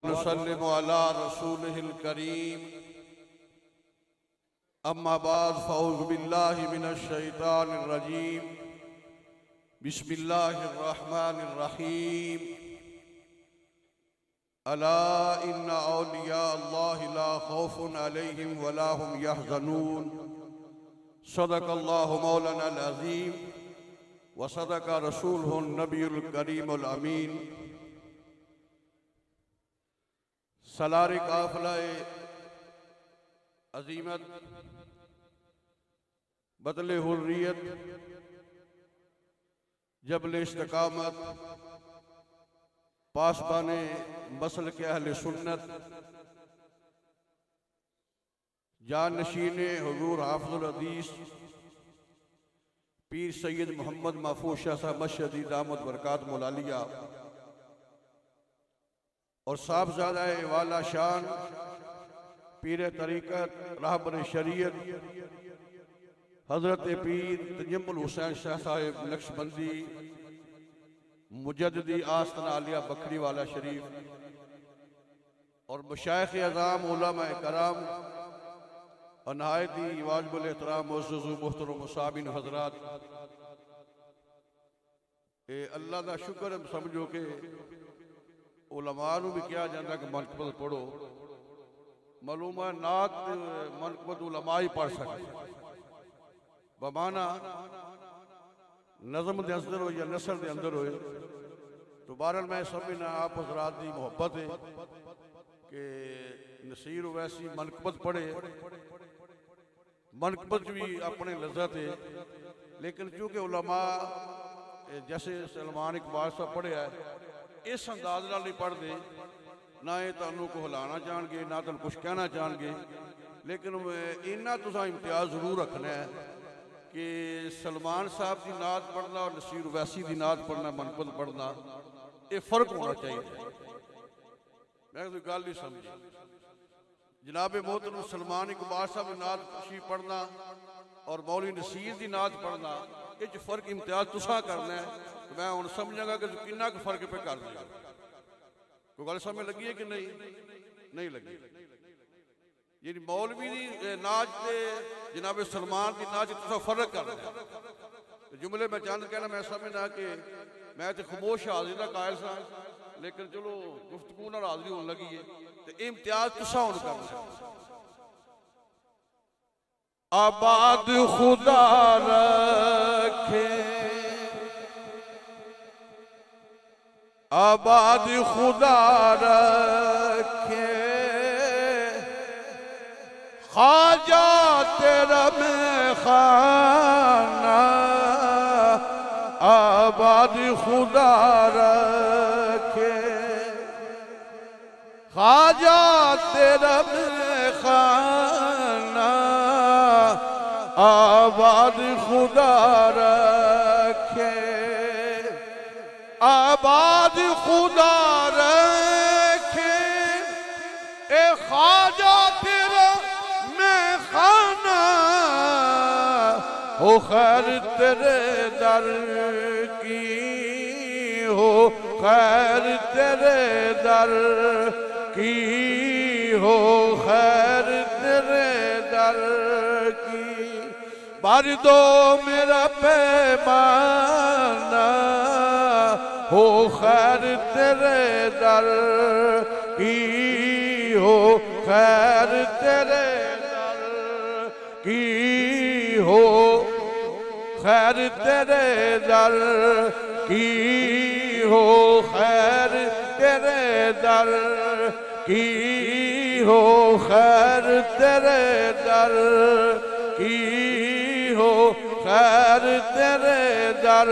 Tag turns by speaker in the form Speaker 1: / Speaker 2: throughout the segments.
Speaker 1: वसल्लिम अला रसूलिहिल करीम। अम्मा बाद फ़अऊज़ु बिल्लाहि मिनश शैतानिर रजीम। बिस्मिल्लाहिर रहमानिर रहीम। अला इन्ना औलिया अल्लाहि ला खौफुन अलैहिम वला हुम यहज़नून। सदक़ल्लाहु मौलानाल अज़ीम व सदक़ रसूलुहुन नबियुल करीमुल अमीन। सलार काफ़िलाए अज़ीमत बदले हुर्रियत जबल इस्तिक़ामत पासबाने मसल के अहले सुन्नत जान नशीने हुज़ूर हाफ़िज़ुल हदीस पीर सैयद मोहम्मद महफूज़ शाह साहब मशहदी दामद बरकातुहुल आलिया और साहबज़ादा वाला शान पीर तरीक़त रहबर शरीयत हज़रत पीर तजम्मुल हुसैन शाह साहिब नक्शबंदी मुजद्दिदी आस्ताना आलिया बखरी वाला शरीफ और मशाइख़ अज़ाम उलमा कराम और नहायती वाजिबुल एहतराम मुअज़्ज़ज़ मुहतरम मुसाबिन हज़रात, अल्लाह का शुक्र है। समझो कि उलमा नूं भी कहा जाता कि मनक़बत पढ़ो, मालूम है नात मनक़बत उलमा ही पढ़ सकते बमाना नज़म के अंदर हो या नसर के अंदर हो। तो बहरहाल मैं समझना आप हज़रात की मोहब्बत है कि नसीर वैसी मनक़बत पढ़े, मनक़बत भी अपने लज़्ज़त है। लेकिन चूँकि उलमा जैसे सलमान इकबाल साहब पढ़े है इस अंदाज नाल नहीं पढ़ते, ना ये तुहानू को हिलाना चाहणगे ना तुहानू कुछ कहना चाहणगे। लेकिन इन्ना तुसां इम्तियाज़ जरूर रखना है कि सलमान साहब की नात पढ़ना और नसीर वैसी की नात पढ़ना मनक़बत पढ़ना ये फ़र्क होना चाहिए। मैं कोई गल नहीं समझी। जनाब मोहतरम सलमान इकबाल साहब की नात तशरीफ पढ़ना और मौलवी नसीर की नात पढ़ना ये फ़र्क इम्तियाज़ तुसां करना है। तो मैं हुण समझांगा कि कितना क फ़र्क पे कर देगा। कोई गल समझ लगी है कि नहीं? नहीं लगी। यानी मौलवी की नाच से जनाब सलमान की नाच तुसां फ़र्क करना है। जुमले में चंद कहना मैं समझना कि मैं तो खामोश हाज़िरी का कायल सा, लेकिन चलो गुफ्तगू नाल हाज़िरी होने लगी है तो इम्तियाज़ तुसां हुण करना है। आबाद खुदा रखे, आबाद खुदा रखे, ख्वाजा तेरा में खाना। आबाद खुदा रखे, ख्वाजा तेरा में खाना। आबाद खुदा रखे, आबाद खुदा रखे, ए ख्वाजा तेरा मैं खाना। हो खैर तेरे दर की, हो खैर तेरे दर की, हो खैर तेरे दर की। भर दो मेरा पैमाना, हो खैर तेरे दर की, हो खैर तेरे दर की, हो खैर तेरे दर की, हो खैर तेरे दर की, हो खैर तेरे दर की, हो खैर तेरे दर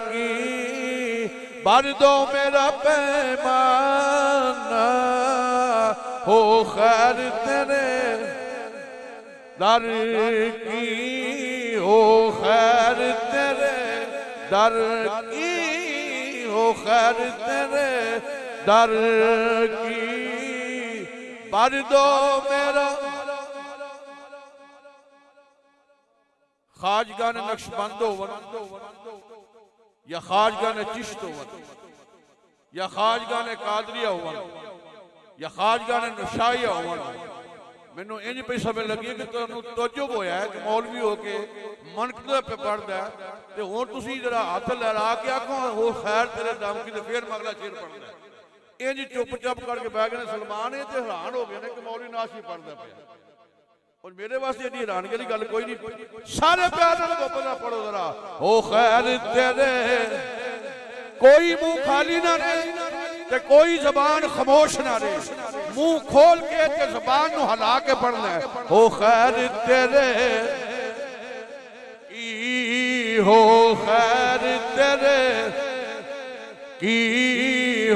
Speaker 1: की। भर दो मेरा पैमाना, हो खैर तेरे दर की, हो खैर तेरे दर की, हो खैर तेरे दर की। भर दो मेरा खाजगान नक्शबंद होवन या खाजगान चिश्त होवन या खाजगान कादरिया होवन या खाजगा ने नशाया होवन मैनू इंज पे समझ लगी कि तुहानू तजुब होया है कि मौलवी होके मनकद पे पढ़दा है ते हुण तुसीं जरा हथ लहरा के आखो हो खैर तेरे दम की ते फिर मगला शेर पढ़दा है। इंज चुप चाप करके बैठ गए सलमान ये ते हैरान हो गए ने कि मौलवी नाशी पढ़दा पिया। और मेरे वास्ते एडी हैरानगी वाली गल कोई नहीं। सारे प्यार नाल गोपना पढ़ो जरा हो खैर तेरे कोई मुंह खाली ना रहे ते कोई जबान खामोश ना रहे, मुंह खोल के ते जबान नु हिला के पढ़ना है। हो खैर तेरे की हो खैर तेरे की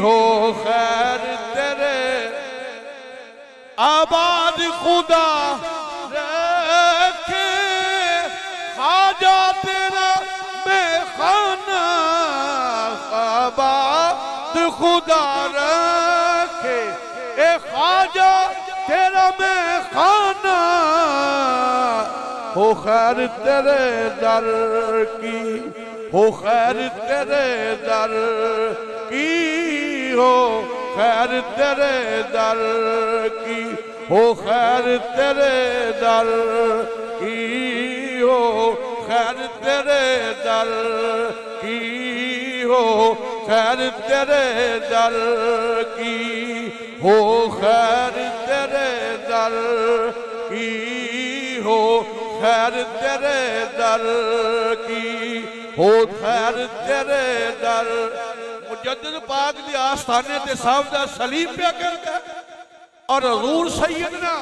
Speaker 1: हो खैर तेरे आबाद खुदा रखे खाजा तेरा मैं खाना आबाद खुदा रखे ए खाजा तेरा मैं खाना हो खैर तेरे दर की हो खैर तेरे दर की हो खैर तेरे दर की हो खैर तेरे दर की हो खैर तेरे दर की हो खैर तेरे दर की हो खैर तेरे दर की हो खैर तेरे दर की हो खैर तेरे दर। मुजद्दिद पाक दी आस्थाने ते साहब दा सलीम पे कहता और हजूर सैयदना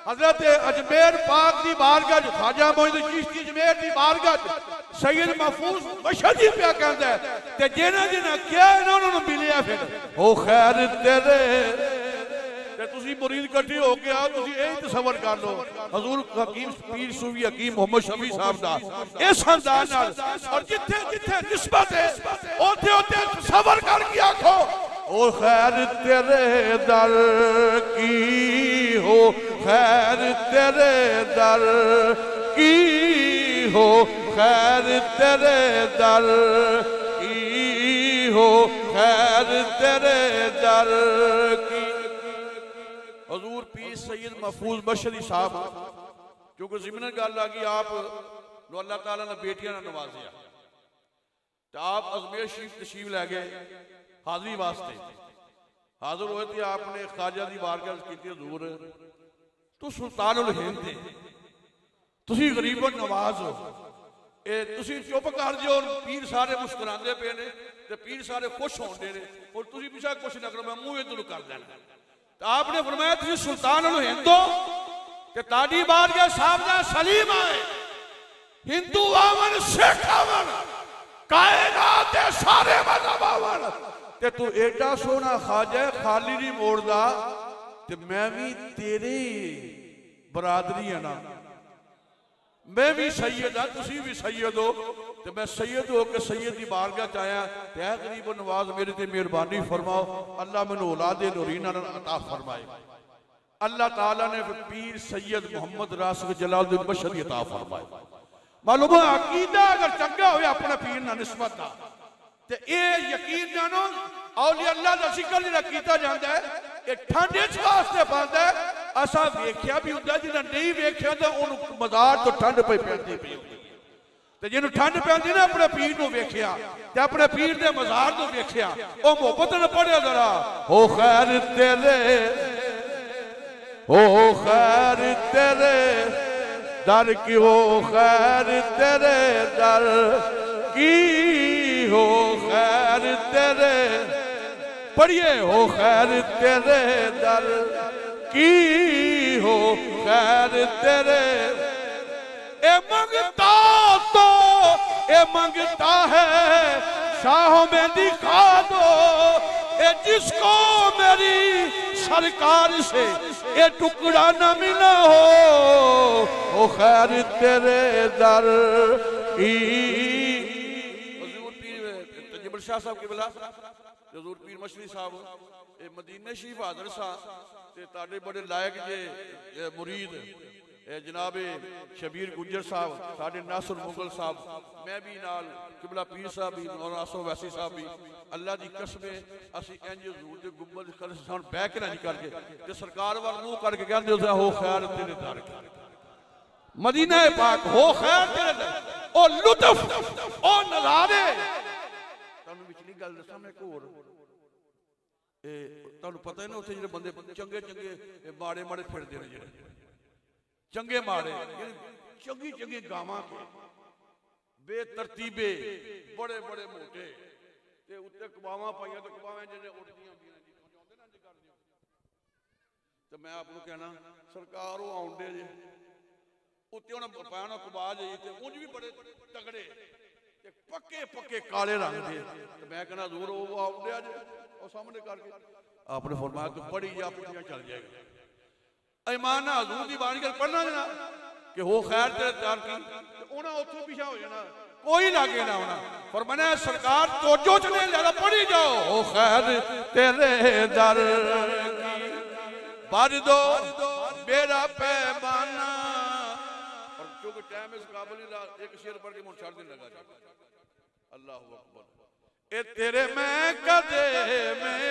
Speaker 1: हजरत अजमेर पाक दी बारगाह ख्वाजा मोइनुद्दीन चिश्ती अजमेर दी बारगाह सैयद महफूज मशहदी पे कहता है ते जिन्हां जिन्हां क्या इन्हां नूं मिलिया फिर हो खैर तेरे ते तुसी मुरीद इकट्ठे हो के आओ तुसी यही तसव्वुर कर लो हजूर हकीम पीर सूफी हकीम मोहम्मद शफी साहब दा इस अंदाज नाल और जिथे जिथे निस्बत है ओथे ओथे तसव्वुर करके आखो ओ खैर तेरे दर की हो खैर तेरे दर की हो खैर तेरे दर की हो खैर तेरे दर की। हजूर पीर सैयद महफूज मशहदी साहब क्योंकि ज़िमन गल आ गई आप अल्लाह ताला ने बेटियां ने नवाजिया तो आप अजमेर शरीफ तशरीफ लै गए हाजिरी वास्ते हाजिर हुए थे आपने ख्वाजा दी बारगाह की हजूर तू सुल्तानुल हिंद है तुसी गरीबो नवाज हो ए तुसी चुप कर जो पीर सारे मुस्कुराते पे ने ते पीर सारे खुश होंदे ने और तुसी पिछा कुछ ना करो मैं मुंह इधर कर देना। तो आपने फरमाया तुसी सुल्तानुल हिंद हो ते ताड़ी बारगाह साहब दा सलीम आए हिंदू आवन सिख आवन कायनात दे सारे मजहब आवन ते तू एडा सोना ख्वाजा खाली नहीं मोड़दा ते मैं भी तेरे बरादरी है ना मैं भी सैयद हाँ तुसी भी सैयद हो तो मैं सैयद हो के सैयद की बारगाह च आया ते गरीब नवाज मेरे ते मेहरबानी फरमाओ अल्लाह मैनू औलादे नूरीना अता फरमाए। अल्लाह ताला ने पीर सैयद मोहम्मद राशिद जलालुद्दीन मशहदी अता फरमाए। मालूम है अकीदा अगर चंगा हो अपने पीर ना निस्बत दा ते ए यकीन जानो औलिया अल्लाह दा जिक्र जिहड़ा कीता जांदा है ये ठंड इस वास्ते पांदा है असा वेख्या भी हुंदा जिन्हां नहीं वेख्या तो उन्होंने मजार तो ठंड पे पैंदी पई ते जिन्हों ठंड पैंदी ना अपने पीर नूं वेख्या ते अपने पीर दे मजार नूं वेख्या ओ मोहब्बत नाल पढ़िया जरा हो खैर तेरे हो खैर तेरे दर की हो खैर तेरे दर की हो खैर तेरे पढ़िए हो खैर तेरे दर की हो खैर तेरे ए मंगता तो ए मंगता है शाहों में दिखा दो ए जिसको मेरी सरकार से ये टुकड़ा न मिला हो खैर तेरे दर की। हजूर पीर तजबुल शाह साहब के बिला हजूर पीर मशहदी साहब ये मदीने शरीफ हाजिर सा ते ताड़े बड़े लायक जे मुरीद जनाब शबीर गुज्जर साहब, साढ़े नासर मुगल साहब, मैं भी नाल किबला पीर साहब भी और आसो वैसी साहब भी। अल्लाह की कसम असी इंज हजूर दे गुंबद खालिस्तान बह के नहीं करके ते सरकार वाल मुंह करके कहंदे हो खैर तेरे दर मदीना पाक हो खैर तेरे दर ओ लुत्फ ओ नज़ारे। तुहानू विचली गल दसां मैं होर तुहानू पता है ना उत्थे जिहड़े बंदे चंगे चंगे माड़े माड़े फिरदे ने जिहड़े चंगे माड़े चंगी चंगी गावां के बेतरतीबे बड़े बड़े मोटे ते उत्ते कबावां पाइयां ते कबावां जिहड़े उठदियां होंदियां जी जांदे ना इंज करदे ते मैं आप नूं कहना सरकार वो आउंदे जे उत्ते उन्हां पाया ना कबा जी ते उंज भी बड़े तगड़े ते पक्के पक्के काले रंग दे ते मैं कहना हजूर वो आउंदे जे और सामने करके आपने फरमाया तू बड़ी जा पिछे चल जाएगा। ईमान हजूर की बाणी पढ़ना ना कि हो खैर तेरे दर की उन्हें उथों पीछा हो जाना कोई लागे ना होना। पर मैंने सरकार तोजो चले ज्यादा पढ़ी जाओ हो खैर तेरे दर की भर दो मेरा पैमाना। और क्योंकि टाइम इस काबिल एक शेर पढ़ के मुझे छाड़ देने लगा। अल्लाह अकबर ए तेरे मैं कदे में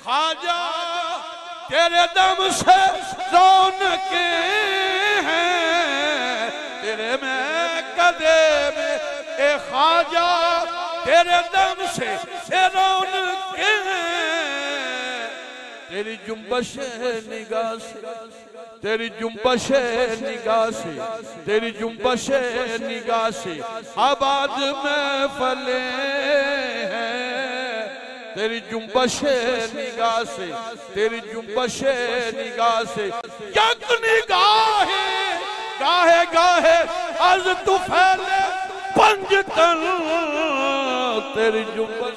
Speaker 1: ख्वाजा तेरे दम से रौनके हैं तेरे मैं कदे में ए ख्वाजा तेरे दम से रौनके हैं। तेरी जुम्बश निगाह से तेरी जुम्बश निगाह से तेरी जुम्बश निगाह से आबाद महफिले हैं। तेरी जुम्बश निगाह से तेरी जुम्बश निगाह से यक निगाह गाहे गाहे आज तू फैले पंजतन तेरी जुम्बश